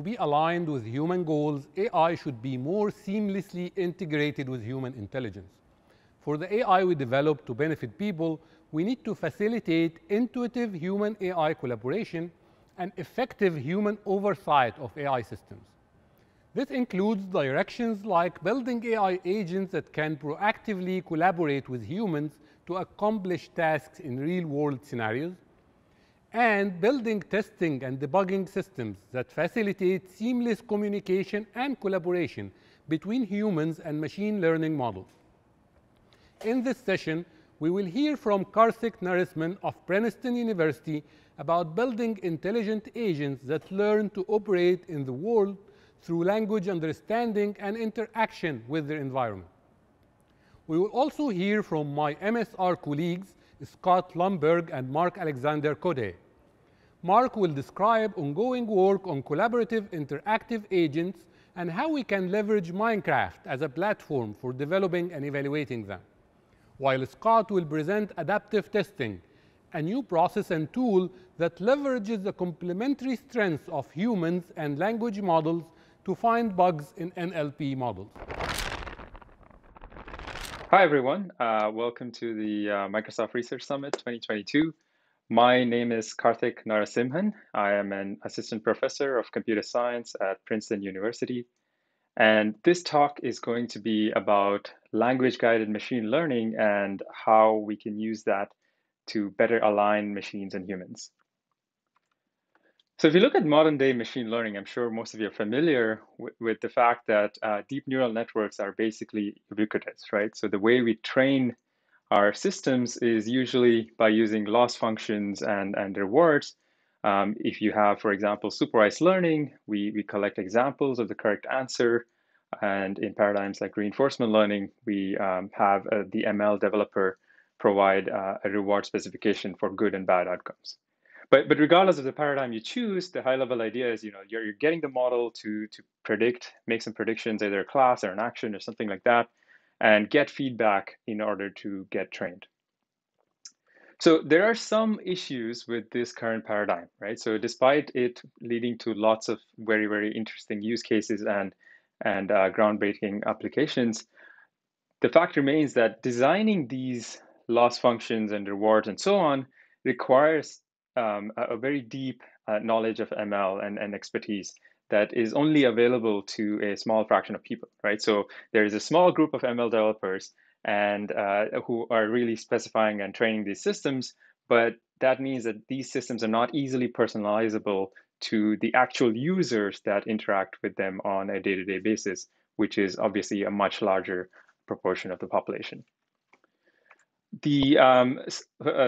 be aligned with human goals, AI should be more seamlessly integrated with human intelligence. For the AI we develop to benefit people, we need to facilitate intuitive human-AI collaboration and effective human oversight of AI systems. This includes directions like building AI agents that can proactively collaborate with humans to accomplish tasks in real-world scenarios, and building testing and debugging systems that facilitate seamless communication and collaboration between humans and machine learning models. In this session, we will hear from Karthik Narasimhan of Princeton University about building intelligent agents that learn to operate in the world through language understanding and interaction with their environment. We will also hear from my MSR colleagues, Scott Lumberg and Marc-Alexandre Code. Marc will describe ongoing work on collaborative interactive agents and how we can leverage Minecraft as a platform for developing and evaluating them, while Scott will present adaptive testing, a new process and tool that leverages the complementary strengths of humans and language models to find bugs in NLP models. Hi, everyone. Welcome to the Microsoft Research Summit 2022. My name is Karthik Narasimhan. I am an assistant professor of computer science at Princeton University. And this talk is going to be about language-guided machine learning and how we can use that to better align machines and humans. So if you look at modern day machine learning, I'm sure most of you are familiar with the fact that deep neural networks are basically ubiquitous, right? So the way we train our systems is usually by using loss functions and rewards. If you have, for example, supervised learning, we collect examples of the correct answer. And in paradigms like reinforcement learning, we have the ML developer provide a reward specification for good and bad outcomes. But regardless of the paradigm you choose, the high-level idea is, you're getting the model to predict, make some predictions, either a class or an action or something like that, and get feedback in order to get trained. So there are some issues with this current paradigm, right? So despite it leading to lots of very, very interesting use cases and groundbreaking applications, the fact remains that designing these loss functions and rewards and so on requires a very deep knowledge of ML and expertise that is only available to a small fraction of people, right? So there is a small group of ML developers and who are really specifying and training these systems, but that means that these systems are not easily personalizable to the actual users that interact with them on a day-to-day basis, which is obviously a much larger proportion of the population. The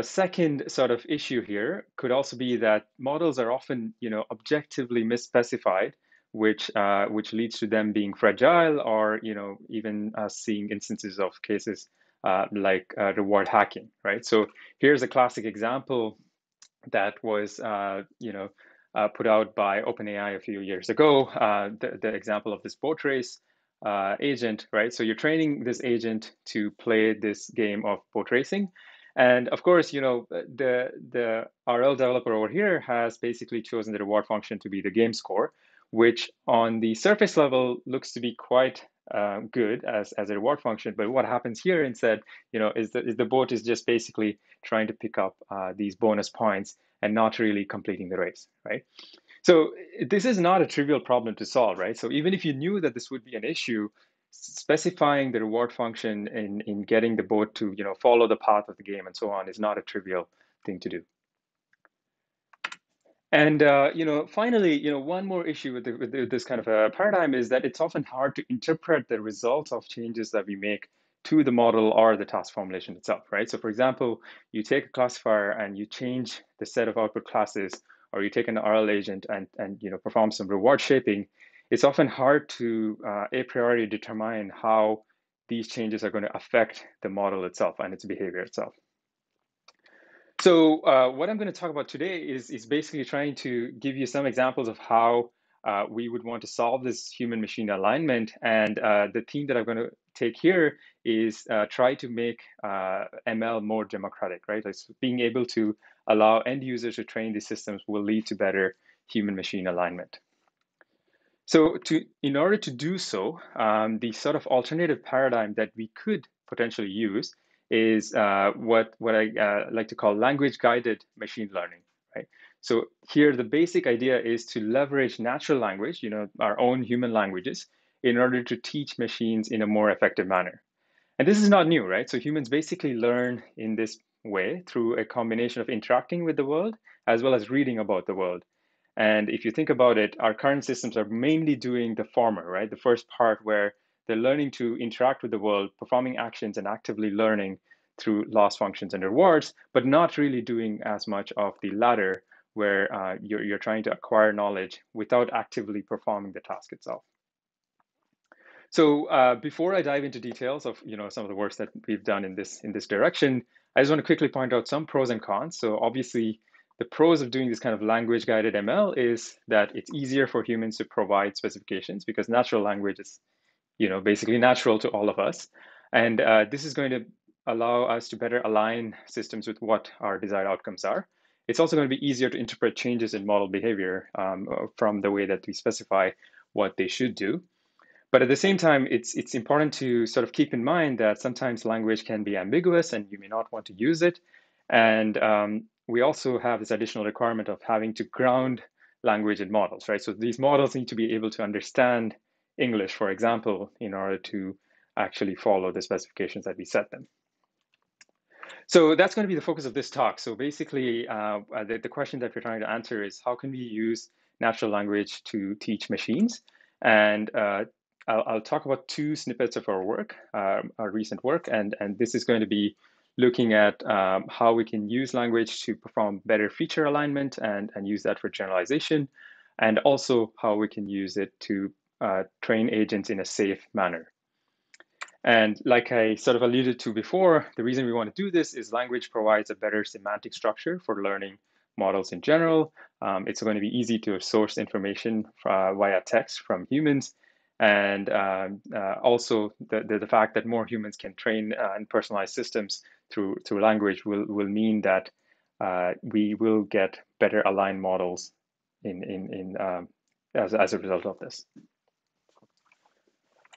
second sort of issue here could also be that models are often, objectively misspecified, which leads to them being fragile, or even seeing instances of cases like reward hacking, right? So here's a classic example that was, put out by OpenAI a few years ago. The example of this boat race agent, right? So you're training this agent to play this game of boat racing. And of course, the RL developer over here has basically chosen the reward function to be the game score, which on the surface level looks to be quite good as a reward function. But what happens here instead, is the boat is just basically trying to pick up these bonus points and not really completing the race, right? So this is not a trivial problem to solve, right? So even if you knew that this would be an issue, specifying the reward function in getting the boat to follow the path of the game and so on is not a trivial thing to do. And finally, one more issue with this kind of a paradigm is that it's often hard to interpret the results of changes that we make to the model or the task formulation itself, right? So for example, you take a classifier and you change the set of output classes, or you take an RL agent and perform some reward shaping. It's often hard to a priori determine how these changes are going to affect the model itself and its behavior itself. So what I'm going to talk about today is basically trying to give you some examples of how we would want to solve this human-machine alignment. And the theme that I'm going to take here is try to make ML more democratic, right? Like being able to allow end users to train these systems will lead to better human-machine alignment. So in order to do so, the sort of alternative paradigm that we could potentially use is what I like to call language-guided machine learning, right? So here, the basic idea is to leverage natural language, our own human languages, in order to teach machines in a more effective manner. And this is not new, right? So humans basically learn in this way through a combination of interacting with the world as well as reading about the world. And if you think about it, our current systems are mainly doing the former, right? The first part where they're learning to interact with the world, performing actions and actively learning through loss functions and rewards, but not really doing as much of the latter where you're trying to acquire knowledge without actively performing the task itself. So before I dive into details of some of the works that we've done in this direction, I just want to quickly point out some pros and cons. So obviously, the pros of doing this kind of language-guided ML is that it's easier for humans to provide specifications because natural language is basically natural to all of us, and this is going to allow us to better align systems with what our desired outcomes are. It's also going to be easier to interpret changes in model behavior from the way that we specify what they should do. But at the same time, it's important to sort of keep in mind that sometimes language can be ambiguous and you may not want to use it. And we also have this additional requirement of having to ground language in models, right? So these models need to be able to understand English, for example, in order to actually follow the specifications that we set them. So that's going to be the focus of this talk. So basically, the question that we're trying to answer is how can we use natural language to teach machines? And I'll talk about two snippets of our work, our recent work, and this is going to be looking at how we can use language to perform better feature alignment and use that for generalization, and also how we can use it to train agents in a safe manner. And like I sort of alluded to before, the reason we want to do this is language provides a better semantic structure for learning models in general. It's going to be easy to source information via text from humans. And also the fact that more humans can train and personalize systems through language will mean that we will get better aligned models as a result of this.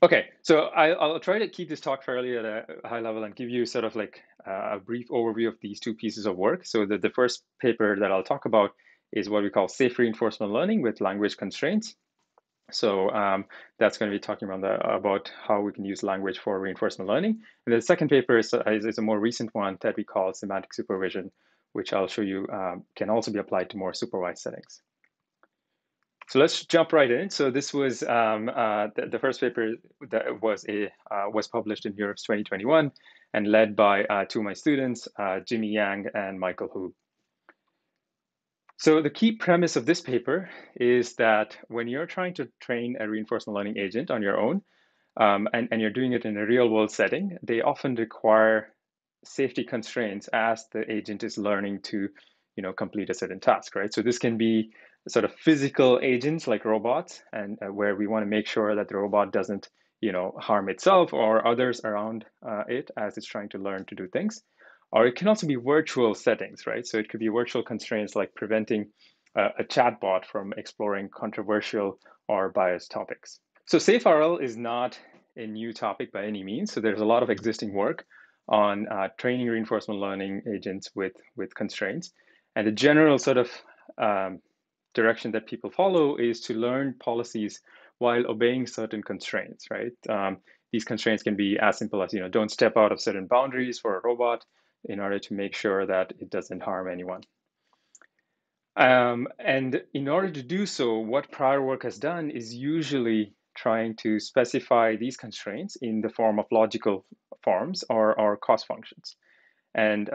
Okay, so I'll try to keep this talk fairly at a high level and give you sort of like a brief overview of these two pieces of work. So the first paper that I'll talk about is what we call safe reinforcement learning with language constraints. So that's going to be talking about how we can use language for reinforcement learning. And the second paper is a more recent one that we call semantic supervision, which I'll show you can also be applied to more supervised settings. So let's jump right in. So this was the first paper that was published in Europe's 2021 and led by two of my students, Jimmy Yang and Michael Hu. So the key premise of this paper is that when you're trying to train a reinforcement learning agent on your own, and you're doing it in a real world setting, they often require safety constraints as the agent is learning to complete a certain task, right? So this can be sort of physical agents like robots, and where we want to make sure that the robot doesn't harm itself or others around it as it's trying to learn to do things. Or it can also be virtual settings, right? So it could be virtual constraints like preventing a chatbot from exploring controversial or biased topics. So SafeRL is not a new topic by any means. So there's a lot of existing work on training reinforcement learning agents with constraints. And the general sort of direction that people follow is to learn policies while obeying certain constraints, right? These constraints can be as simple as, don't step out of certain boundaries for a robot in order to make sure that it doesn't harm anyone. And in order to do so, what prior work has done is usually trying to specify these constraints in the form of logical forms or cost functions. And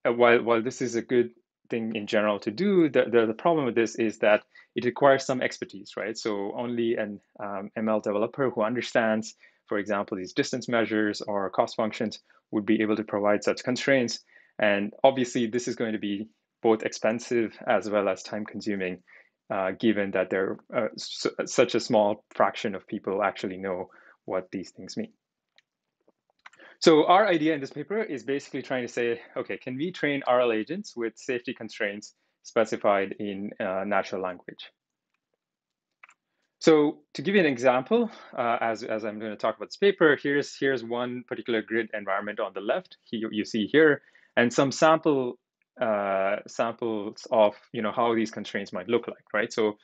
while this is a good thing in general to do, the problem with this is that it requires some expertise, right? So only an ML developer who understands, for example, these distance measures or cost functions would be able to provide such constraints. And obviously, this is going to be both expensive as well as time consuming, given that there are such a small fraction of people actually know what these things mean. So our idea in this paper is basically trying to say, okay, can we train RL agents with safety constraints specified in natural language? So to give you an example, as I'm going to talk about this paper, here's one particular grid environment on the left. You see here, and some samples of how these constraints might look like, right? So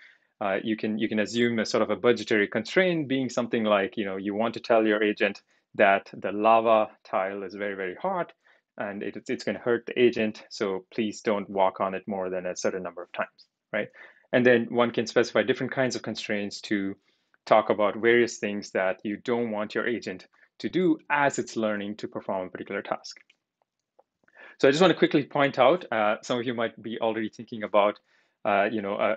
you can assume a sort of a budgetary constraint being something like you want to tell your agent that the lava tile is very, very hot and it's going to hurt the agent, so please don't walk on it more than a certain number of times, right? And then one can specify different kinds of constraints to talk about various things that you don't want your agent to do as it's learning to perform a particular task. So I just want to quickly point out, some of you might be already thinking about a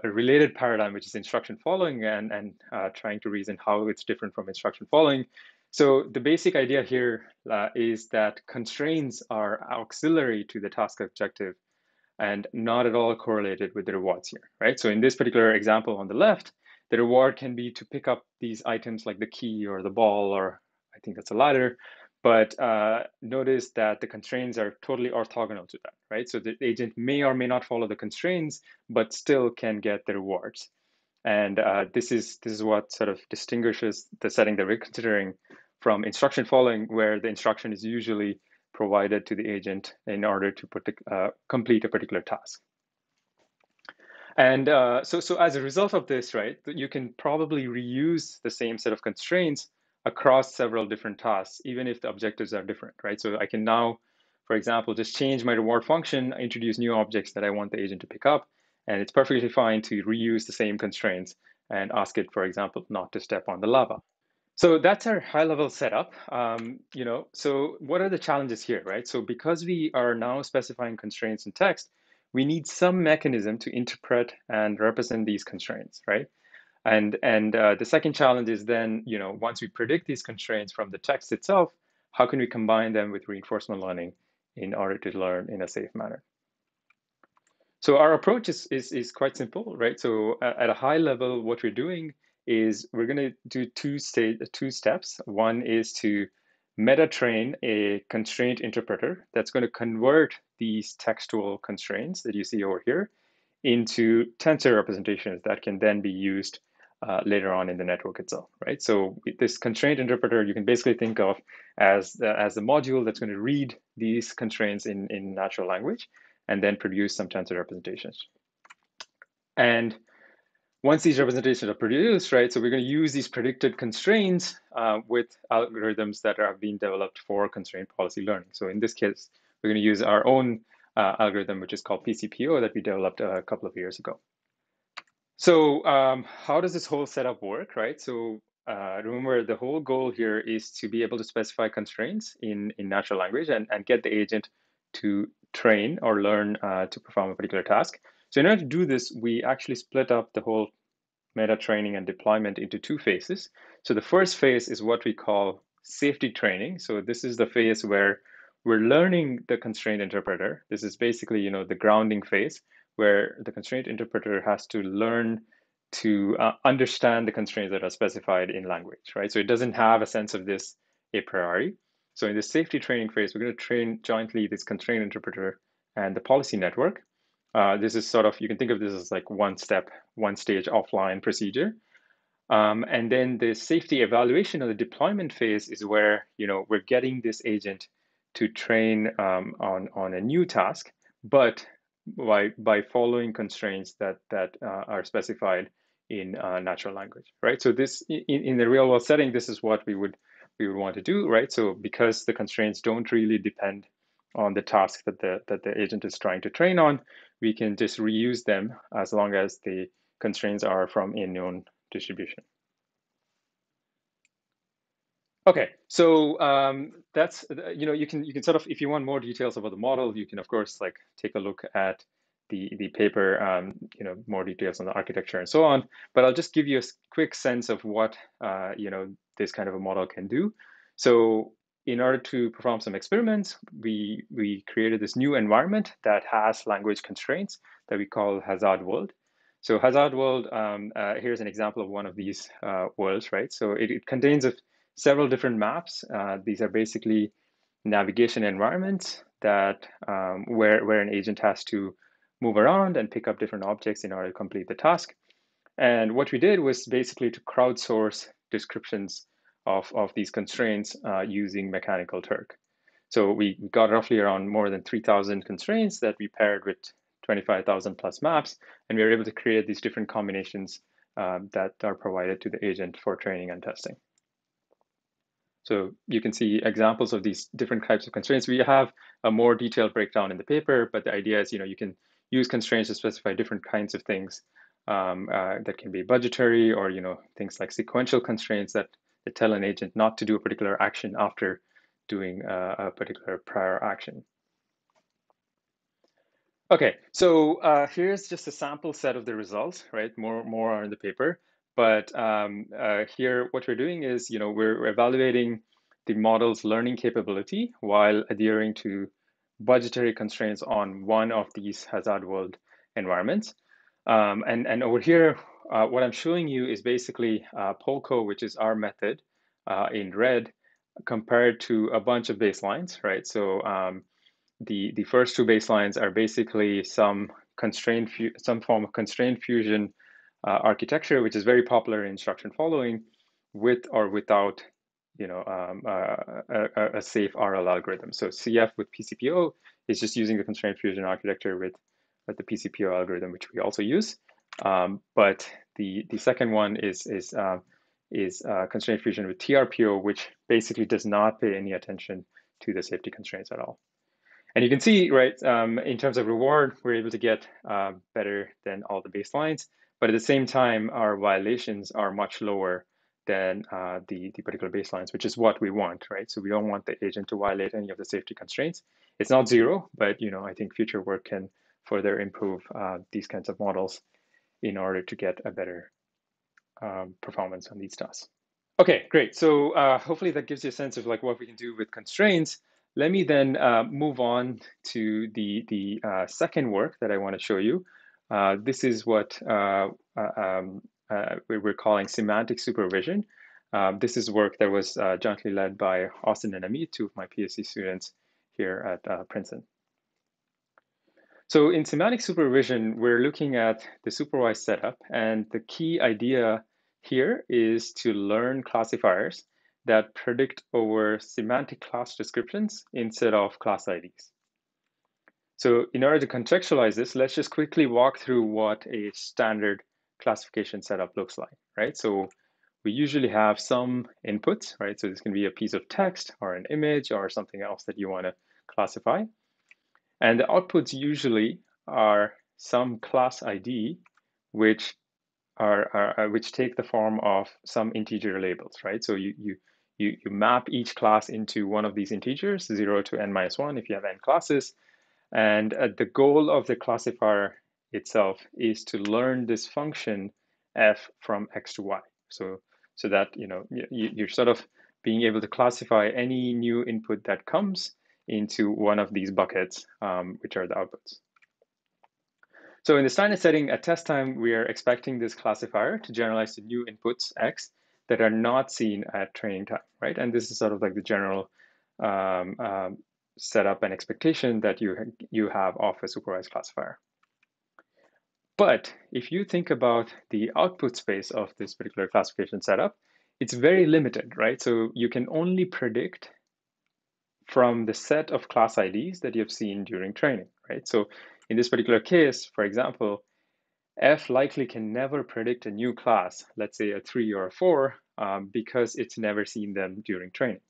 related paradigm, which is instruction following, and trying to reason how it's different from instruction following. So the basic idea here is that constraints are auxiliary to the task objective and not at all correlated with the rewards here, right? So in this particular example on the left, the reward can be to pick up these items like the key or the ball, or I think that's a ladder. But notice that the constraints are totally orthogonal to that, right? So the agent may or may not follow the constraints, but still can get the rewards. And this is what sort of distinguishes the setting that we're considering from instruction following, where the instruction is usually provided to the agent in order to complete a particular task. And so as a result of this, right, you can probably reuse the same set of constraints across several different tasks, even if the objectives are different, right? So I can now, for example, just change my reward function, introduce new objects that I want the agent to pick up, and it's perfectly fine to reuse the same constraints and ask it, for example, not to step on the lava. So that's our high-level setup. So what are the challenges here, right? So because we are now specifying constraints in text, we need some mechanism to interpret and represent these constraints, right? And the second challenge is then, once we predict these constraints from the text itself, how can we combine them with reinforcement learning in order to learn in a safe manner? So our approach is quite simple, right? So at a high level, what we're doing is we're going to do two steps. One is to meta train a constraint interpreter that's going to convert these textual constraints that you see over here into tensor representations that can then be used later on in the network itself, right? So this constraint interpreter, you can basically think of as the module that's going to read these constraints in natural language and then produce some tensor representations. And once these representations are produced, right, so we're going to use these predicted constraints with algorithms that are being developed for constraint policy learning. So in this case, we're going to use our own algorithm, which is called PCPO, that we developed a couple of years ago. So how does this whole setup work, right? So remember, the whole goal here is to be able to specify constraints in natural language and get the agent to train or learn to perform a particular task. So in order to do this, we actually split up the whole meta training and deployment into two phases. So the first phase is what we call safety training. So this is the phase where we're learning the constraint interpreter. This is basically, the grounding phase where the constraint interpreter has to learn to understand the constraints that are specified in language, right? So it doesn't have a sense of this a priori. So in the safety training phase, we're going to train jointly this constraint interpreter and the policy network. This is sort of, you can think of this as like one stage offline procedure. And then the safety evaluation of the deployment phase is where, we're getting this agent to train on a new task, but by following constraints that are specified in natural language, right? So this in the real world setting, this is what we would want to do, right? So because the constraints don't really depend on the task that the agent is trying to train on, we can just reuse them as long as the constraints are from a known distribution. Okay, so that's, you can sort of, if you want more details about the model, you can of course like take a look at the paper, more details on the architecture and so on. But I'll just give you a quick sense of what this kind of a model can do. So in order to perform some experiments, we created this new environment that has language constraints that we call Hazard World. So Hazard World, here's an example of one of these worlds, right? So it contains several different maps. These are basically navigation environments that where an agent has to move around and pick up different objects in order to complete the task. And what we did was basically to crowdsource descriptions of these constraints using Mechanical Turk. So we got roughly around more than 3,000 constraints that we paired with 25,000 plus maps, and we were able to create these different combinations that are provided to the agent for training and testing. So you can see examples of these different types of constraints. We have a more detailed breakdown in the paper, but the idea is, you can use constraints to specify different kinds of things that can be budgetary, or things like sequential constraints that tell an agent not to do a particular action after doing a particular prior action. Okay, so here's just a sample set of the results, right? More are in the paper, but here what we're doing is, we're evaluating the model's learning capability while adhering to budgetary constraints on one of these hazard world environments. And over here, what I'm showing you is basically Polko, which is our method in red, compared to a bunch of baselines, right? So the first two baselines are basically some form of constraint fusion architecture, which is very popular in instruction following, with or without a safe RL algorithm. So CF with PCPO is just using the constraint fusion architecture with the PCPO algorithm, which we also use. But the second one is constraint fusion with TRPO, which basically does not pay any attention to the safety constraints at all. And you can see, right, in terms of reward, we're able to get better than all the baselines. But at the same time, our violations are much lower than the particular baselines, which is what we want, right? So we don't want the agent to violate any of the safety constraints. It's not zero, but I think future work can further improve these kinds of models in order to get a better performance on these tasks. Okay, great. So hopefully that gives you a sense of like what we can do with constraints. Let me then move on to the second work that I want to show you. This is what we're calling semantic supervision. This is work that was jointly led by Austin and Amit, two of my PhD students here at Princeton. So in semantic supervision, we're looking at the supervised setup, and the key idea here is to learn classifiers that predict over semantic class descriptions instead of class IDs. So in order to contextualize this, let's just quickly walk through what a standard classification setup looks like, right? So we usually have some inputs, right? So this can be a piece of text or an image or something else that you want to classify. And the outputs usually are some class ID, which which take the form of some integer labels, right? So you map each class into one of these integers, 0 to n-1 if you have n classes. And the goal of the classifier itself is to learn this function f from x to y. So that you're sort of being able to classify any new input that comes into one of these buckets, which are the outputs. So in the standard setting at test time, we are expecting this classifier to generalize to new inputs x that are not seen at training time, right? And this is sort of like the general setup and expectation that you have of a supervised classifier. But if you think about the output space of this particular classification setup, it's very limited, right? So you can only predict from the set of class IDs that you've seen during training, right? So in this particular case, for example, F likely can never predict a new class, let's say a 3 or a 4, because it's never seen them during training.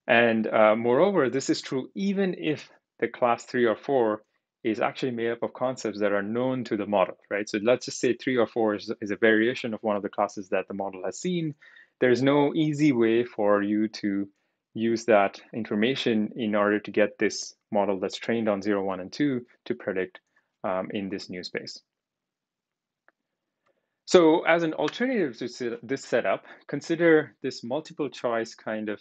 And moreover, this is true even if the class 3 or 4 is actually made up of concepts that are known to the model, right? So let's just say 3 or 4 is a variation of one of the classes that the model has seen. There's no easy way for you to use that information in order to get this model that's trained on 0, 1, and 2 to predict in this new space. So as an alternative to this setup, consider this multiple choice kind of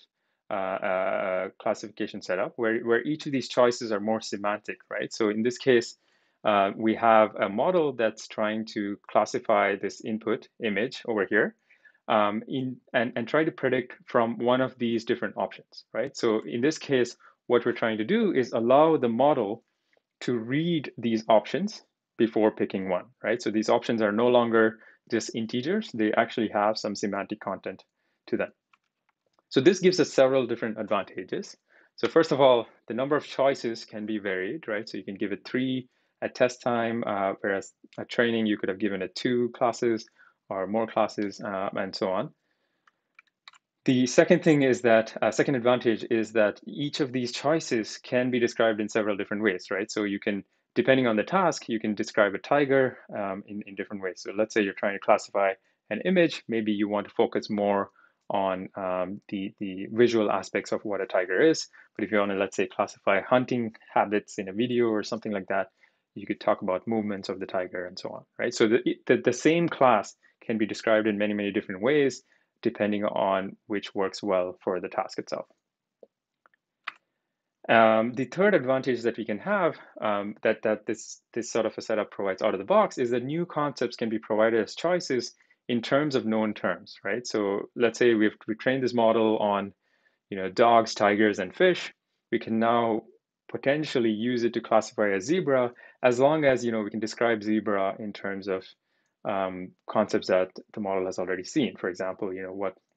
classification setup where each of these choices are more semantic, right? So in this case, we have a model that's trying to classify this input image over here and try to predict from one of these different options, right? So in this case, what we're trying to do is allow the model to read these options before picking one, right? So these options are no longer just integers. They actually have some semantic content to them. So this gives us several different advantages. So first of all, the number of choices can be varied, right? So you can give it 3 at test time, whereas at training, you could have given it 2 classes or more classes, and so on. The second thing is that, second advantage is that each of these choices can be described in several different ways, right? So you can, depending on the task, you can describe a tiger in different ways. So let's say you're trying to classify an image, maybe you want to focus more on the visual aspects of what a tiger is. But if you want to, let's say, classify hunting habits in a video or something like that, you could talk about movements of the tiger and so on, right? So the same class can be described in many, many different ways, depending on which works well for the task itself. The third advantage that we can have that this sort of a setup provides out of the box is that new concepts can be provided as choices in terms of known terms, right? So let's say we trained this model on, dogs, tigers, and fish. We can now potentially use it to classify a zebra, as long as we can describe zebra in terms of concepts that the model has already seen. For example,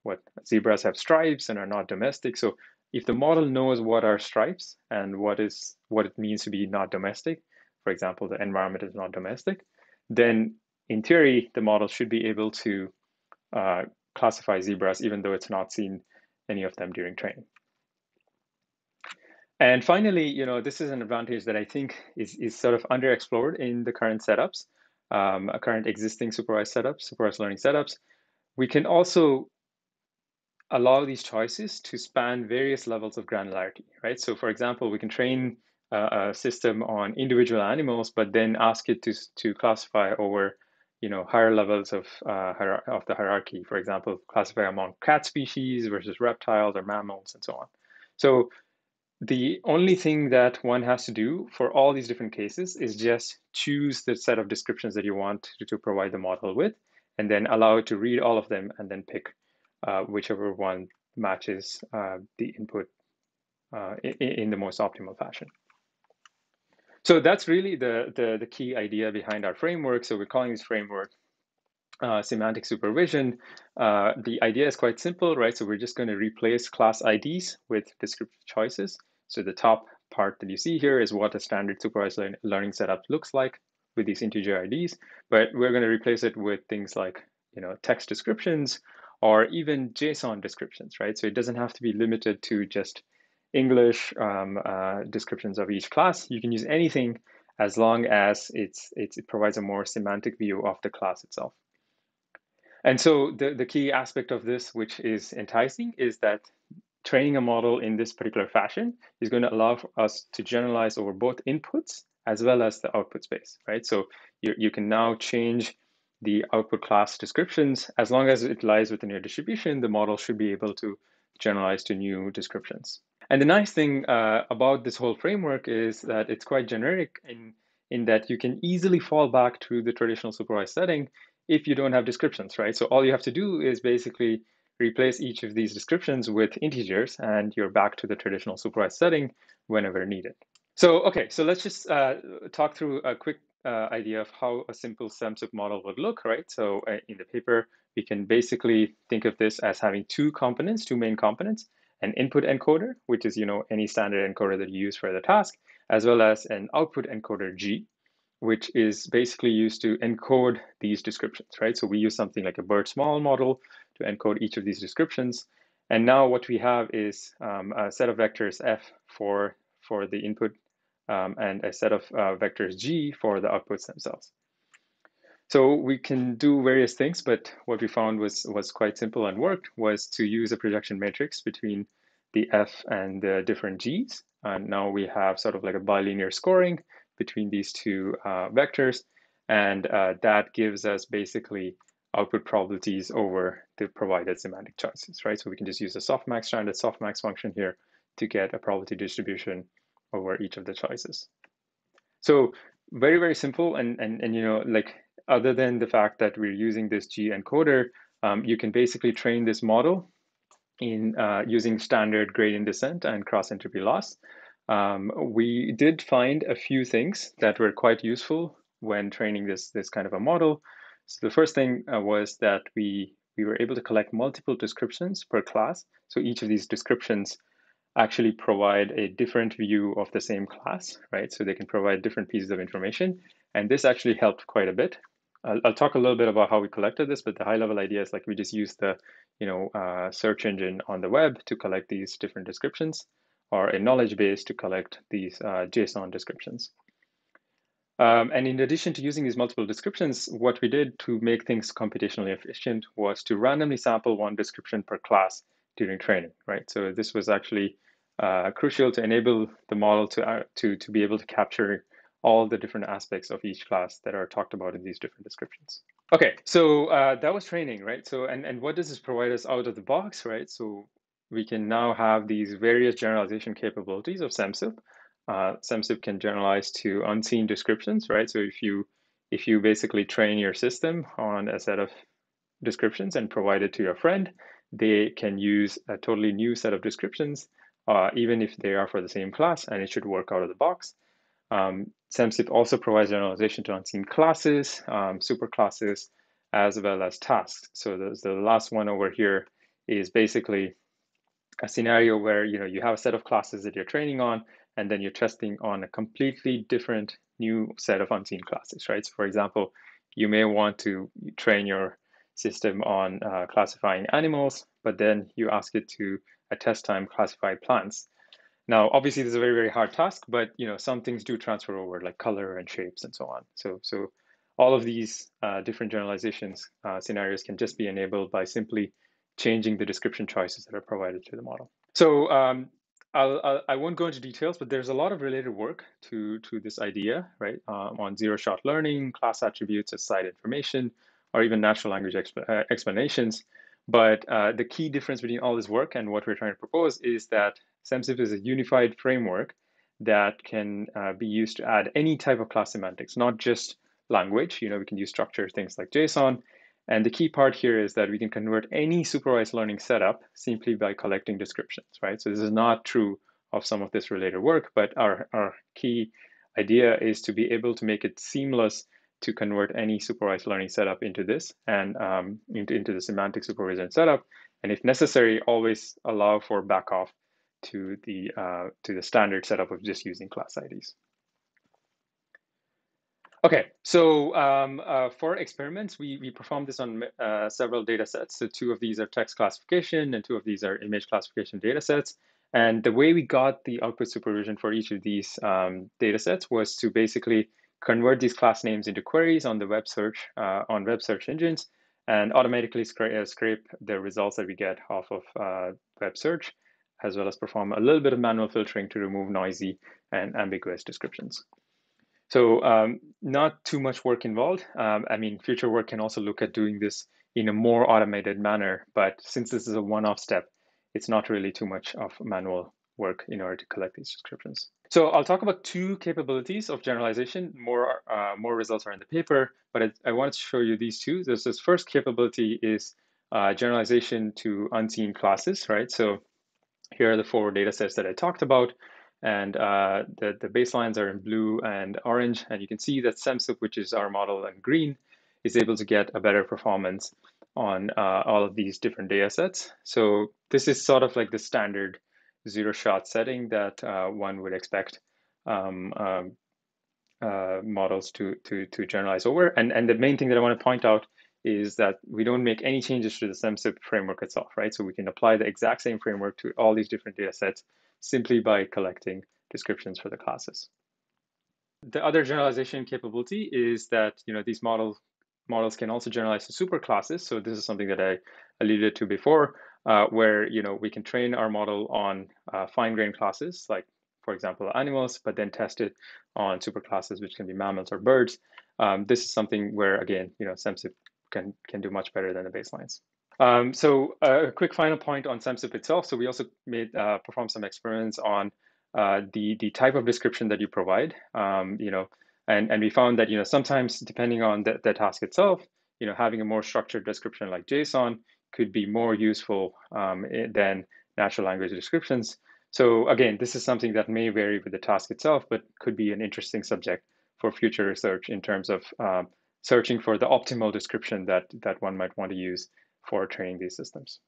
what zebras have stripes and are not domestic. So if the model knows what are stripes and what it means to be not domestic, for example, the environment is not domestic, then in theory, the model should be able to classify zebras, even though it's not seen any of them during training. And finally, this is an advantage that I think is sort of underexplored in the current setups, current existing supervised learning setups. We can also allow these choices to span various levels of granularity, right? So for example, we can train a system on individual animals, but then ask it to classify over higher levels of the hierarchy. For example, classify among cat species versus reptiles or mammals and so on. So the only thing that one has to do for all these different cases is just choose the set of descriptions that you want to provide the model with, and then allow it to read all of them and then pick whichever one matches the input in the most optimal fashion. So that's really the key idea behind our framework. So we're calling this framework semantic supervision. The idea is quite simple, right? So we're just going to replace class IDs with descriptive choices. So the top part that you see here is what a standard supervised learning setup looks like with these integer IDs, but we're going to replace it with things like text descriptions or even JSON descriptions, right? So it doesn't have to be limited to just English descriptions of each class. You can use anything as long as it provides a more semantic view of the class itself. And so the key aspect of this, which is enticing, is that training a model in this particular fashion is going to allow us to generalize over both inputs as well as the output space, right? So you can now change the output class descriptions. As long as it lies within your distribution, the model should be able to generalize to new descriptions. And the nice thing about this whole framework is that it's quite generic in that you can easily fall back to the traditional supervised setting if you don't have descriptions, right? So all you have to do is basically replace each of these descriptions with integers, and you're back to the traditional supervised setting whenever needed. So, okay, so let's just talk through a quick idea of how a simple SEMSUP model would look, right? So in the paper, we can basically think of this as having two main components, an input encoder, which is any standard encoder that you use for the task, as well as an output encoder G, which is basically used to encode these descriptions, right? So we use something like a BERT-small model to encode each of these descriptions. And now what we have is a set of vectors F for the input and a set of vectors G for the outputs themselves. So we can do various things, but what we found was quite simple and worked was to use a projection matrix between the F and the different Gs. And now we have sort of like a bilinear scoring between these two vectors. And that gives us basically output probabilities over the provided semantic choices, right? So we can just use a softmax, standard softmax function here to get a probability distribution over each of the choices. So very, very simple. And like, other than the fact that we're using this G encoder, you can basically train this model in using standard gradient descent and cross entropy loss. We did find a few things that were quite useful when training this kind of a model. So the first thing was that we were able to collect multiple descriptions per class. So each of these descriptions actually provide a different view of the same class, right? So they can provide different pieces of information. And this actually helped quite a bit. I'll talk a little bit about how we collected this, but the high level idea is like we just use the search engine on the web to collect these different descriptions, or a knowledge base to collect these JSON descriptions. And in addition to using these multiple descriptions, what we did to make things computationally efficient was to randomly sample one description per class during training, right? So this was actually crucial to enable the model to be able to capture all the different aspects of each class that are talked about in these different descriptions. Okay, so that was training, right? So and what does this provide us out of the box, right? So we can now have these various generalization capabilities of SEMSIP. SEMSIP can generalize to unseen descriptions, right? So if you basically train your system on a set of descriptions and provide it to your friend, they can use a totally new set of descriptions, even if they are for the same class, and it should work out of the box. SEMSIP also provides generalization to unseen classes, superclasses, as well as tasks. So the last one over here is basically a scenario where you have a set of classes that you're training on, and then you're testing on a completely different new set of unseen classes, right? So for example, you may want to train your system on classifying animals, but then you ask it to, at test time, classify plants. Now, obviously, this is a very, very hard task, but some things do transfer over, like color and shapes and so on. So all of these different generalizations scenarios can just be enabled by simply changing the description choices that are provided to the model. So I won't go into details, but there's a lot of related work to this idea, right? On zero-shot learning, class attributes as site information, or even natural language explanations. But the key difference between all this work and what we're trying to propose is that SEMSIP is a unified framework that can be used to add any type of class semantics, not just language. We can use structured things like JSON. And the key part here is that we can convert any supervised learning setup simply by collecting descriptions, right? So this is not true of some of this related work, but our key idea is to be able to make it seamless to convert any supervised learning setup into this and into the semantic supervision setup. And if necessary, always allow for backoff to the standard setup of just using class IDs. Okay, so for experiments, we performed this on several data sets. So 2 of these are text classification and 2 of these are image classification data sets. And the way we got the output supervision for each of these data sets was to basically convert these class names into queries on the web search, on web search engines, and automatically scrape the results that we get off of web search, as well as perform a little bit of manual filtering to remove noisy and ambiguous descriptions. So not too much work involved. I mean, future work can also look at doing this in a more automated manner, but since this is a one-off step, it's not really too much of manual work in order to collect these descriptions. So I'll talk about 2 capabilities of generalization. More results are in the paper, but I wanted to show you these 2. This first capability is generalization to unseen classes, right? So here are the 4 data sets that I talked about. And the baselines are in blue and orange. And you can see that SEMSIP, which is our model in green, is able to get a better performance on all of these different data sets. So this is sort of like the standard zero-shot setting that one would expect models to generalize over. And the main thing that I want to point out is that we don't make any changes to the SEMSIP framework itself, right? So we can apply the exact same framework to all these different data sets simply by collecting descriptions for the classes. The other generalization capability is that these models can also generalize to superclasses. So this is something that I alluded to before, where we can train our model on fine-grained classes, like for example animals, but then test it on superclasses, which can be mammals or birds. This is something where again SEMSIP can do much better than the baselines. So a quick final point on SEMSIP itself. So we also performed some experiments on the type of description that you provide, and we found that sometimes depending on the task itself, having a more structured description like JSON could be more useful than natural language descriptions. So again, this is something that may vary with the task itself, but could be an interesting subject for future research in terms of searching for the optimal description that one might want to use for training these systems.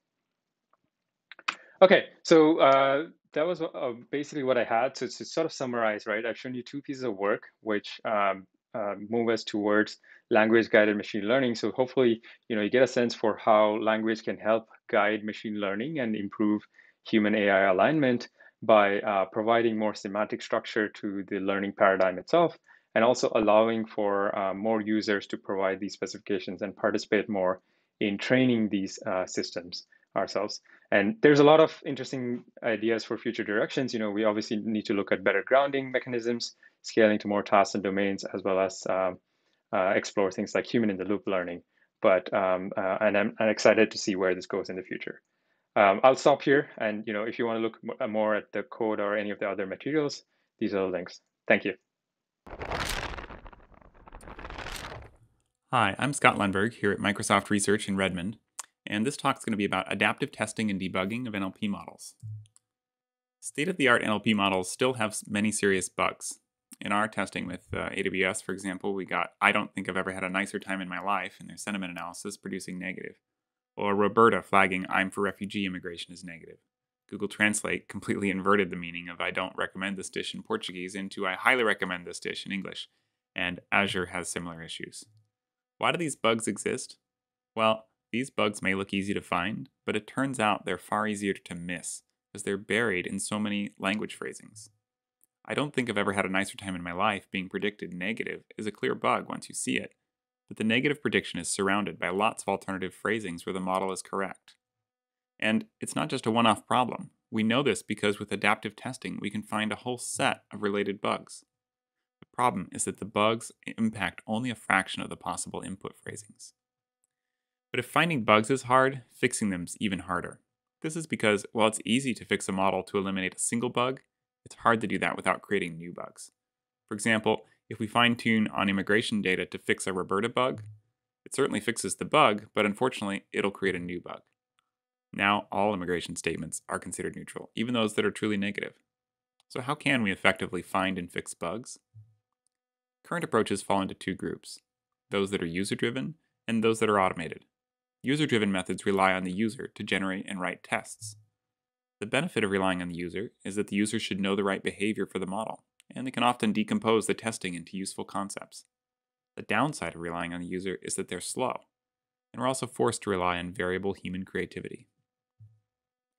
Okay, so that was basically what I had. So to sort of summarize, right, I've shown you two pieces of work which move us towards language-guided machine learning. So hopefully, you get a sense for how language can help guide machine learning and improve human AI alignment by providing more semantic structure to the learning paradigm itself, and also allowing for more users to provide these specifications and participate more in training these systems ourselves. And there's a lot of interesting ideas for future directions. We obviously need to look at better grounding mechanisms, scaling to more tasks and domains, as well as explore things like human-in-the-loop learning. But and I'm excited to see where this goes in the future. I'll stop here, and if you want to look more at the code or any of the other materials, these are the links. Thank you. Hi, I'm Scott Lundberg here at Microsoft Research in Redmond, and this talk is going to be about adaptive testing and debugging of NLP models. State-of-the-art NLP models still have many serious bugs. In our testing with AWS, for example, we got "I don't think I've ever had a nicer time in my life" in their sentiment analysis producing negative, or Roberta flagging "I'm for refugee immigration" as negative. Google Translate completely inverted the meaning of "I don't recommend this dish" in Portuguese into "I highly recommend this dish" in English, and Azure has similar issues. Why do these bugs exist? Well, these bugs may look easy to find, but it turns out they're far easier to miss, as they're buried in so many language phrasings. "I don't think I've ever had a nicer time in my life" being predicted negative is a clear bug once you see it, but the negative prediction is surrounded by lots of alternative phrasings where the model is correct. And it's not just a one-off problem. We know this because with adaptive testing, we can find a whole set of related bugs. The problem is that the bugs impact only a fraction of the possible input phrasings. But if finding bugs is hard, fixing them is even harder. This is because, while it's easy to fix a model to eliminate a single bug, it's hard to do that without creating new bugs. For example, if we fine-tune on immigration data to fix a Roberta bug, it certainly fixes the bug, but unfortunately, it'll create a new bug. Now, all immigration statements are considered neutral, even those that are truly negative. So how can we effectively find and fix bugs? Current approaches fall into two groups: those that are user-driven and those that are automated. User-driven methods rely on the user to generate and write tests. The benefit of relying on the user is that the user should know the right behavior for the model, and they can often decompose the testing into useful concepts. The downside of relying on the user is that they're slow, and we're also forced to rely on variable human creativity.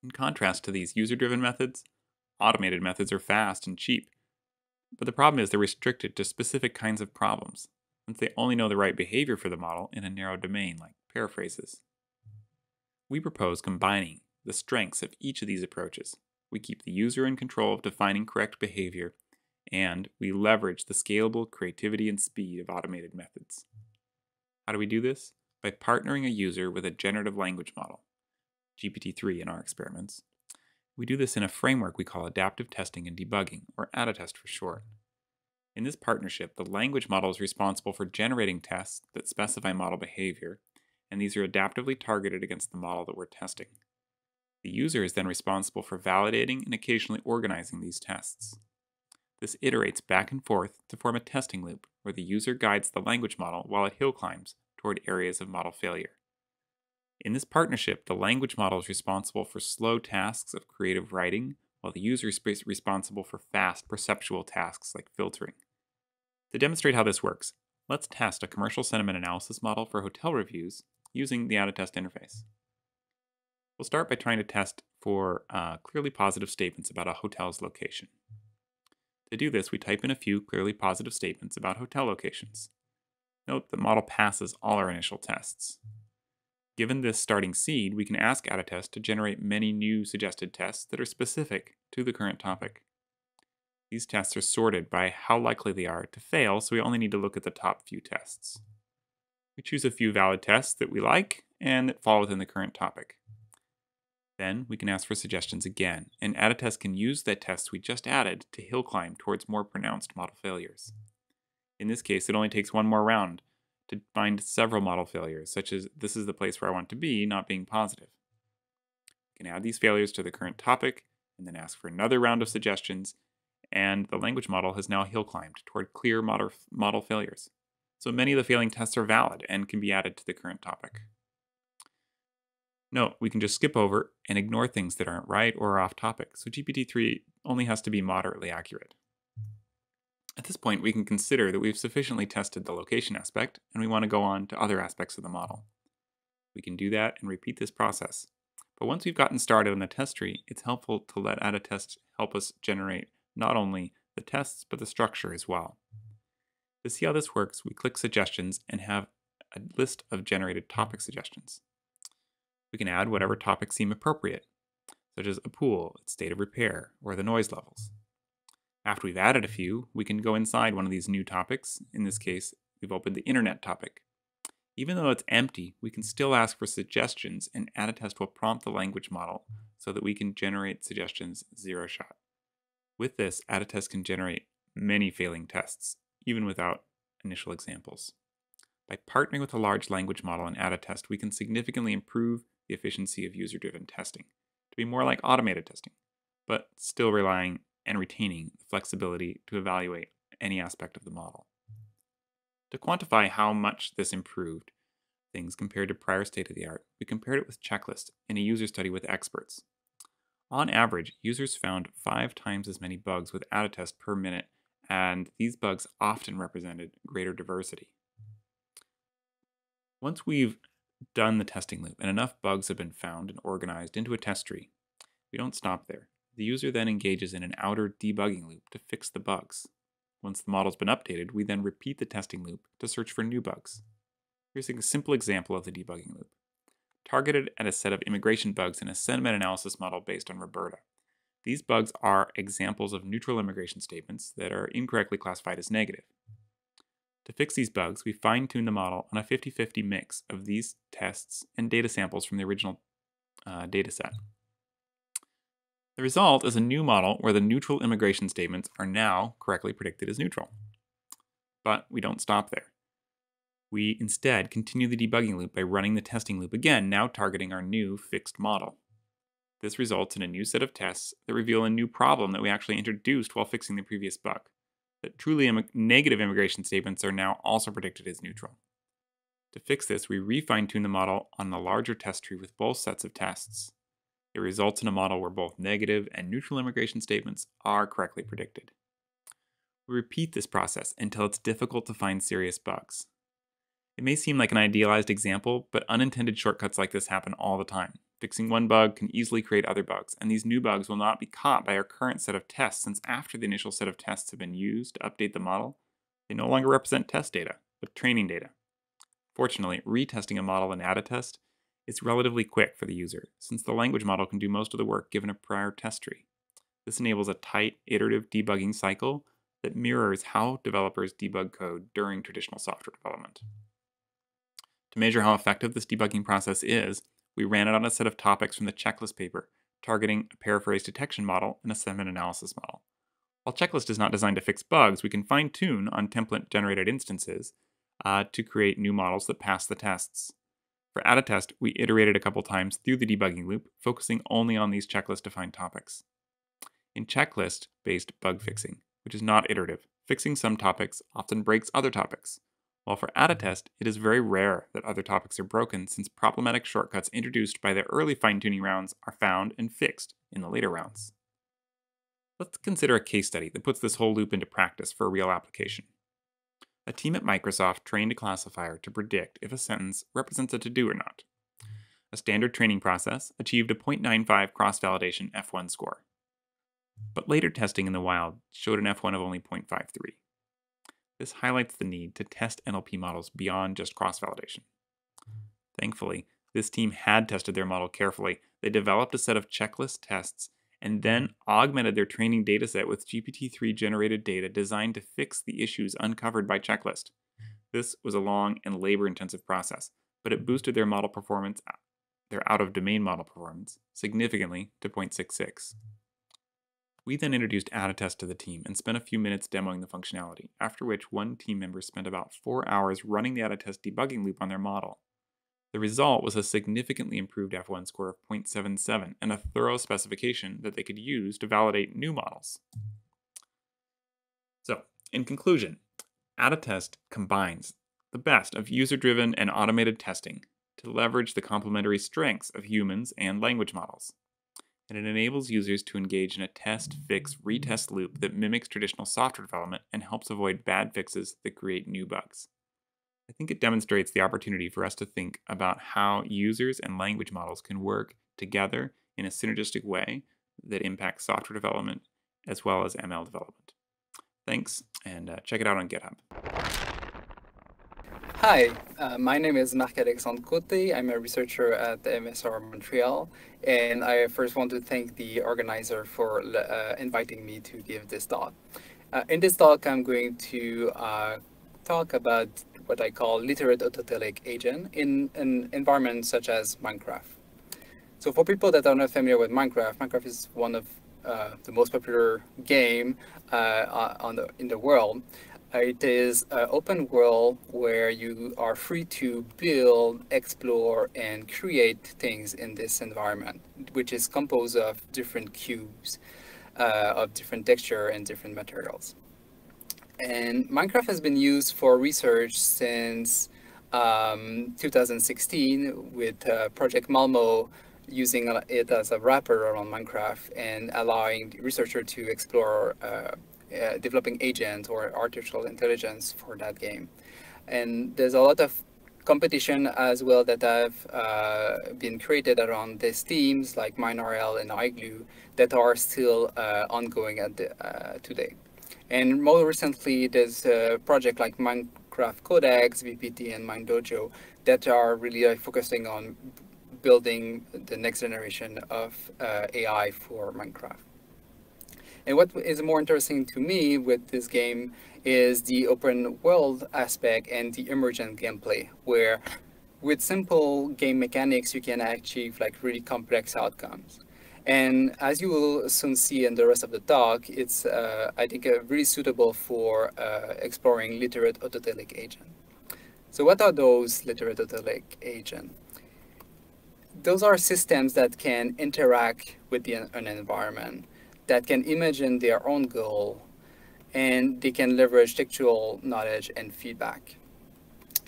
In contrast to these user-driven methods, automated methods are fast and cheap, but the problem is they're restricted to specific kinds of problems, since they only know the right behavior for the model in a narrow domain like paraphrases. We propose combining the strengths of each of these approaches. We keep the user in control of defining correct behavior, and we leverage the scalable creativity and speed of automated methods. How do we do this? By partnering a user with a generative language model, GPT-3 in our experiments. We do this in a framework we call adaptive testing and debugging, or ADATest for short. In this partnership, the language model is responsible for generating tests that specify model behavior, and these are adaptively targeted against the model that we're testing. The user is then responsible for validating and occasionally organizing these tests. This iterates back and forth to form a testing loop where the user guides the language model while it hill climbs toward areas of model failure. In this partnership, the language model is responsible for slow tasks of creative writing, while the user is responsible for fast, perceptual tasks like filtering. To demonstrate how this works, let's test a commercial sentiment analysis model for hotel reviews using the ADATest interface. We'll start by trying to test for clearly positive statements about a hotel's location. To do this, we type in a few clearly positive statements about hotel locations. Note the model passes all our initial tests. Given this starting seed, we can ask ADATest to generate many new suggested tests that are specific to the current topic. These tests are sorted by how likely they are to fail, so we only need to look at the top few tests. We choose a few valid tests that we like and that fall within the current topic. Then we can ask for suggestions again, and ADATest can use the tests we just added to hill climb towards more pronounced model failures. In this case, it only takes one more round to find several model failures, such as "this is the place where I want to be" not being positive. We can add these failures to the current topic, and then ask for another round of suggestions, and the language model has now hill climbed toward clear model failures. So many of the failing tests are valid and can be added to the current topic. Note, we can just skip over and ignore things that aren't right or are off topic, so GPT-3 only has to be moderately accurate. At this point, we can consider that we've sufficiently tested the location aspect, and we want to go on to other aspects of the model. We can do that and repeat this process. But once we've gotten started on the test tree, it's helpful to let AdaTest help us generate not only the tests, but the structure as well. To see how this works, we click Suggestions and have a list of generated topic suggestions. We can add whatever topics seem appropriate, such as a pool, its state of repair, or the noise levels. After we've added a few, we can go inside one of these new topics. In this case, we've opened the Internet topic. Even though it's empty, we can still ask for suggestions, and AdaTest will prompt the language model so that we can generate suggestions zero shot. With this, AdaTest can generate many failing tests, even without initial examples. By partnering with a large language model in AdaTest, we can significantly improve the efficiency of user-driven testing to be more like automated testing, but still relying and retaining the flexibility to evaluate any aspect of the model. To quantify how much this improved things compared to prior state-of-the-art, we compared it with checklists in a user study with experts. On average, users found 5 times as many bugs with AdaTest per minute, and these bugs often represented greater diversity. Once we've done the testing loop and enough bugs have been found and organized into a test tree, we don't stop there. The user then engages in an outer debugging loop to fix the bugs. Once the model's been updated, we then repeat the testing loop to search for new bugs. Here's a simple example of the debugging loop. Targeted at a set of immigration bugs in a sentiment analysis model based on Roberta. These bugs are examples of neutral immigration statements that are incorrectly classified as negative. To fix these bugs, we fine-tune the model on a 50-50 mix of these tests and data samples from the original dataset. The result is a new model where the neutral immigration statements are now correctly predicted as neutral. But we don't stop there. We instead continue the debugging loop by running the testing loop again, now targeting our new fixed model. This results in a new set of tests that reveal a new problem that we actually introduced while fixing the previous bug. That truly negative immigration statements are now also predicted as neutral. To fix this, we refine-tune the model on a larger test tree with both sets of tests. It results in a model where both negative and neutral immigration statements are correctly predicted. We repeat this process until it's difficult to find serious bugs. It may seem like an idealized example, but unintended shortcuts like this happen all the time. Fixing one bug can easily create other bugs, and these new bugs will not be caught by our current set of tests, since after the initial set of tests have been used to update the model, they no longer represent test data, but training data. Fortunately, retesting a model in AdaTest is relatively quick for the user, since the language model can do most of the work given a prior test tree. This enables a tight, iterative debugging cycle that mirrors how developers debug code during traditional software development. To measure how effective this debugging process is, we ran it on a set of topics from the checklist paper, targeting a paraphrase detection model and a sentiment analysis model. While checklist is not designed to fix bugs, we can fine-tune on template-generated instances to create new models that pass the tests. For AdaTest, we iterated a couple times through the debugging loop, focusing only on these checklist-defined topics. In checklist-based bug fixing, which is not iterative, fixing some topics often breaks other topics. While for AdaTest, it is very rare that other topics are broken, since problematic shortcuts introduced by the early fine-tuning rounds are found and fixed in the later rounds. Let's consider a case study that puts this whole loop into practice for a real application. A team at Microsoft trained a classifier to predict if a sentence represents a to-do or not. A standard training process achieved a 0.95 cross-validation F1 score. But later testing in the wild showed an F1 of only 0.53. This highlights the need to test NLP models beyond just cross-validation. Thankfully, this team had tested their model carefully. They developed a set of checklist tests and then augmented their training dataset with GPT-3 generated data designed to fix the issues uncovered by checklist. This was a long and labor-intensive process, but it boosted their model performance, their out-of-domain model performance, significantly to 0.66. We then introduced AdaTest to the team and spent a few minutes demoing the functionality, after which one team member spent about 4 hours running the AdaTest debugging loop on their model. The result was a significantly improved F1 score of 0.77 and a thorough specification that they could use to validate new models. So, in conclusion, AdaTest combines the best of user-driven and automated testing to leverage the complementary strengths of humans and language models. And it enables users to engage in a test, fix, retest loop that mimics traditional software development and helps avoid bad fixes that create new bugs. I think it demonstrates the opportunity for us to think about how users and language models can work together in a synergistic way that impacts software development as well as ML development. Thanks, and check it out on GitHub. Hi, my name is Marc-Alexandre. I'm a researcher at the MSR Montreal, and I first want to thank the organizer for inviting me to give this talk. In this talk, I'm going to talk about what I call literate autotelic agent in an environment such as Minecraft. So for people that are not familiar with Minecraft, Minecraft is one of the most popular game in the world. It is an open world where you are free to build, explore, and create things in this environment, which is composed of different cubes of different texture and different materials. And Minecraft has been used for research since 2016 with Project Malmo using it as a wrapper around Minecraft and allowing the researcher to explore developing agents or artificial intelligence for that game. And there's a lot of competition as well that have been created around these themes like MineRL and iGlue that are still ongoing today. And more recently, there's a project like Minecraft Codex, VPT, and MineDojo that are really focusing on building the next generation of AI for Minecraft. And what is more interesting to me with this game is the open world aspect and the emergent gameplay, where with simple game mechanics, you can achieve like really complex outcomes. And as you will soon see in the rest of the talk, it's, I think, really suitable for exploring literate autotelic agent. So what are those literate autotelic agents? Those are systems that can interact with an environment, that can imagine their own goal, and they can leverage textual knowledge and feedback.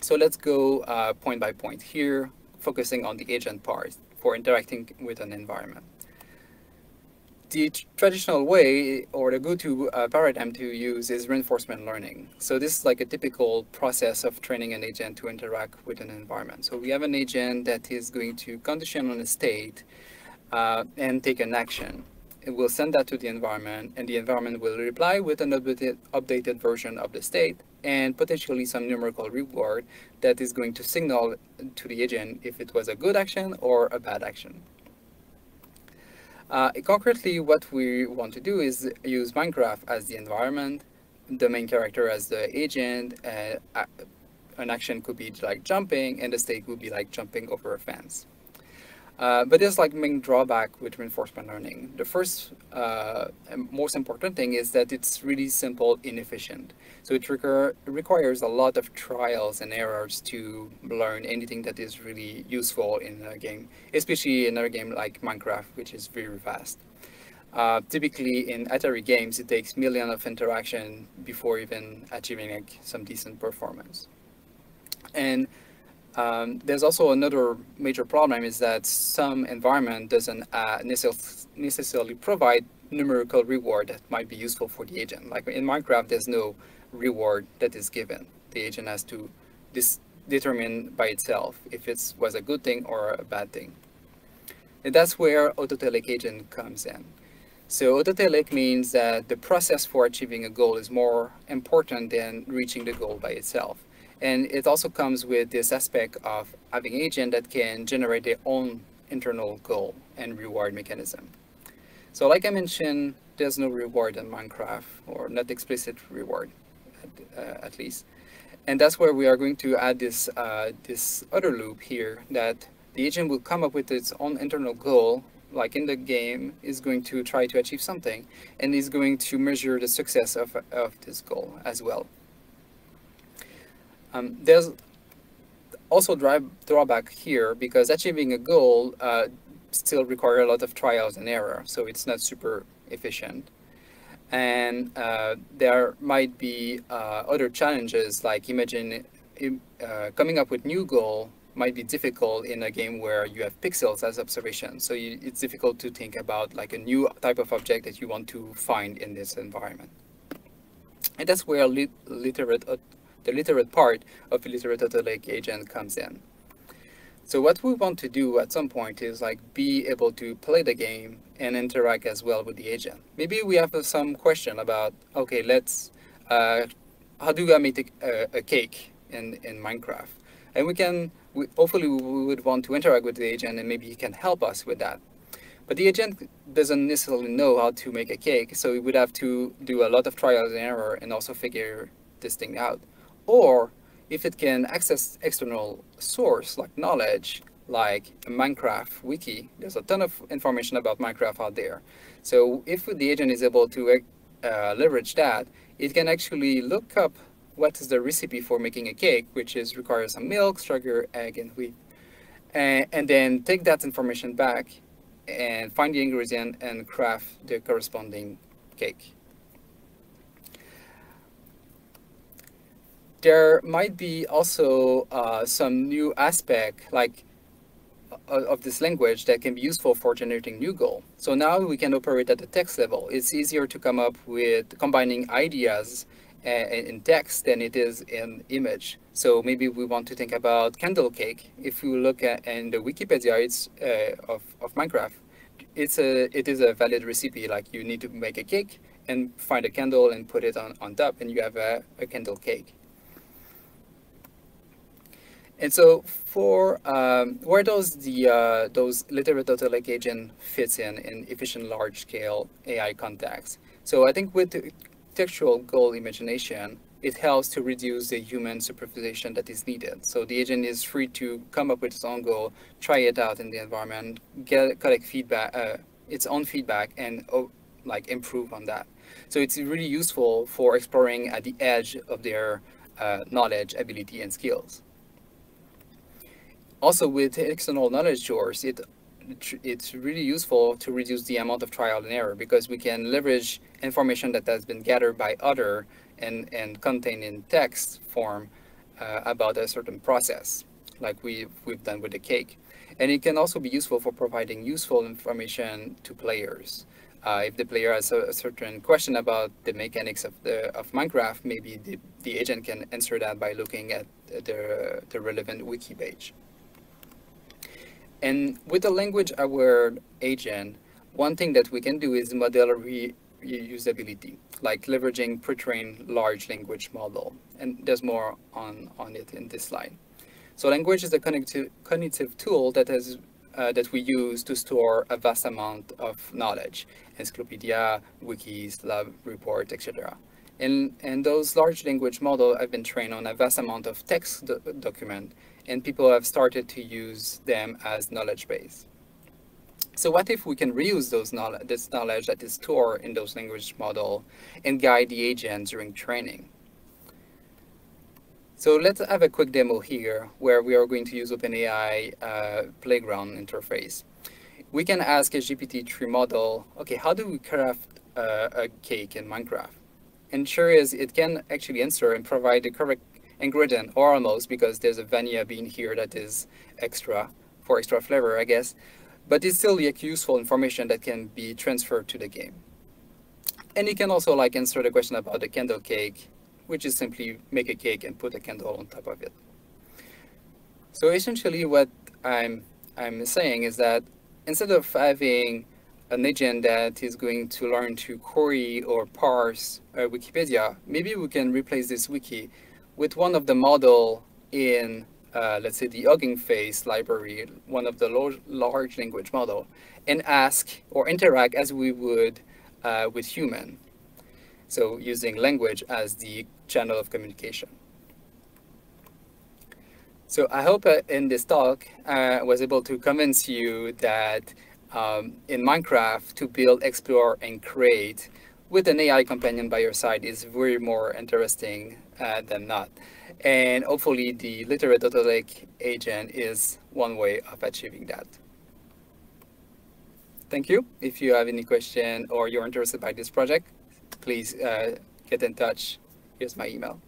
So let's go point by point here, focusing on the agent part for interacting with an environment. The traditional way, or the go-to paradigm to use, is reinforcement learning. So this is like a typical process of training an agent to interact with an environment. So we have an agent that is going to condition on a state and take an action. It will send that to the environment, and the environment will reply with an updated version of the state and potentially some numerical reward that is going to signal to the agent if it was a good action or a bad action. Concretely, what we want to do is use Minecraft as the environment, the main character as the agent. An action could be like jumping, and the state would be like jumping over a fence. But there's like main drawback with reinforcement learning. The first and most important thing is that it's really simple, inefficient. So it requires a lot of trials and errors to learn anything that is really useful in a game, especially in a game like Minecraft, which is very fast. Typically in Atari games, it takes millions of interactions before even achieving like some decent performance. And there's also another major problem is that some environment doesn't necessarily provide numerical reward that might be useful for the agent. Like in Minecraft, there's no reward that is given. The agent has to determine by itself if it was a good thing or a bad thing. And that's where autotelic agent comes in. So autotelic means that the process for achieving a goal is more important than reaching the goal by itself. And it also comes with this aspect of having an agent that can generate their own internal goal and reward mechanism. So like I mentioned, there's no reward in Minecraft, or not explicit reward, at least. And that's where we are going to add this, this other loop here, that the agent will come up with its own internal goal, like in the game, is going to try to achieve something, and is going to measure the success of this goal as well. There's also drawback here, because achieving a goal still requires a lot of trials and error, so it's not super efficient. And there might be other challenges, like imagine coming up with new goal might be difficult in a game where you have pixels as observation. So it's difficult to think about like a new type of object that you want to find in this environment. And that's where the literate part of the literate data lake agent comes in. So what we want to do at some point is like be able to play the game and interact as well with the agent. Maybe we have some question about, okay, let's, how do I make a cake in Minecraft? And hopefully we would want to interact with the agent and maybe he can help us with that. But the agent doesn't necessarily know how to make a cake, so we would have to do a lot of trial and error and also figure this thing out. Or if it can access external source like knowledge, like a Minecraft wiki, there's a ton of information about Minecraft out there. So if the agent is able to leverage that, it can actually look up what is the recipe for making a cake, which requires some milk, sugar, egg, and wheat. And then take that information back and find the ingredient and craft the corresponding cake. There might be also some new aspect like of this language that can be useful for generating new goal. So now we can operate at the text level. It's easier to come up with combining ideas in text than it is in image. So maybe we want to think about candle cake. If you look at in the Wikipedia of Minecraft, it is a valid recipe. Like you need to make a cake and find a candle and put it on top, and you have a candle cake. And so for where does those literate data lake agent fits in efficient large-scale AI context? So I think with the textual goal imagination, it helps to reduce the human supervision that is needed. So the agent is free to come up with its own goal, try it out in the environment, collect feedback, its own feedback, and like improve on that. So it's really useful for exploring at the edge of their knowledge, ability, and skills. Also, with external knowledge source, it's really useful to reduce the amount of trial and error because we can leverage information that has been gathered by other and contained in text form about a certain process, like we've done with the cake. And it can also be useful for providing useful information to players. If the player has a certain question about the mechanics of Minecraft, maybe the agent can answer that by looking at the relevant wiki page. And with the language-aware agent, one thing that we can do is model reusability, like leveraging pre-trained large language model. And there's more on it in this slide. So language is a cognitive tool that we use to store a vast amount of knowledge, encyclopedia, wikis, lab report, etc. And those large language models have been trained on a vast amount of text document, and people have started to use them as knowledge base. So what if we can reuse this knowledge that is stored in those language models and guide the agent during training? So let's have a quick demo here where we are going to use OpenAI Playground interface. We can ask a GPT-3 model, okay, how do we craft a cake in Minecraft? And sure is, it can actually answer and provide the correct ingredient, or almost, because there's a vanilla bean here that is extra, for extra flavor, I guess. But it's still like useful information that can be transferred to the game. And it can also like answer the question about the candle cake, which is simply make a cake and put a candle on top of it. So essentially what I'm saying is that instead of having an agent that is going to learn to query or parse Wikipedia, maybe we can replace this wiki with one of the model in, let's say, the Hugging Face library, one of the large language model, and ask or interact as we would with human. So using language as the channel of communication. So I hope in this talk I was able to convince you that in Minecraft, to build, explore, and create with an AI companion by your side is very more interesting than not. And hopefully the literate data lake agent is one way of achieving that. Thank you. If you have any question or you're interested by this project, please get in touch. Here's my email.